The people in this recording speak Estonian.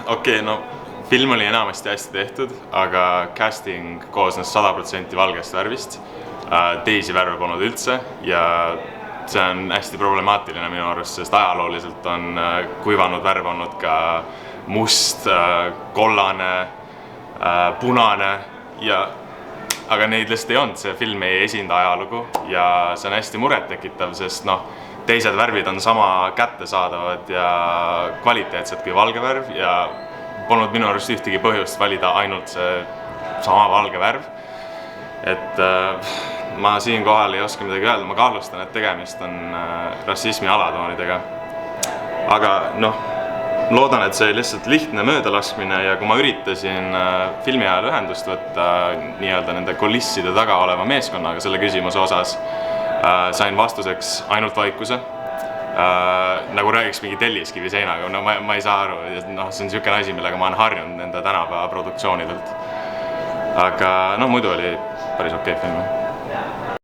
Okei, no film oli enamasti hästi tehtud, aga casting koosnes 100% valgest värvist. Teisi värve polnud üldse ja see on hästi problemaatiline minu arust, sest ajalooliselt on kuivanud värv olnud ka must, kollane, punane aga neid lihtsalt ei olnud, see film ei esinda ajalugu ja see on hästi murettekitav, sest teised värvid on sama kättesaadavad ja kvaliteetsed kui valge värv ja polnud minu arust ühtegi põhjust valida ainult see sama valge värv. Et ma siinkohal ei oska midagi öelda, ma kahtlustan, et tegemist on rassismi alatoonidega. Aga loodan, et see oli lihtsalt lihtne möödalaskmine ja kui ma üritasin filmi ajal ühendust võtta nii-öelda nende kulisside taga oleva meeskonnaga selle küsimuse osas, sain vastuseks ainult vaikuse. Nagu räägiks mingi telliskivi seinaga, ma ei saa aru, see on niisugune asi, millega ma olen harjunud nende tänapäeva produktsioonidelt. Aga muidu oli päris okei film.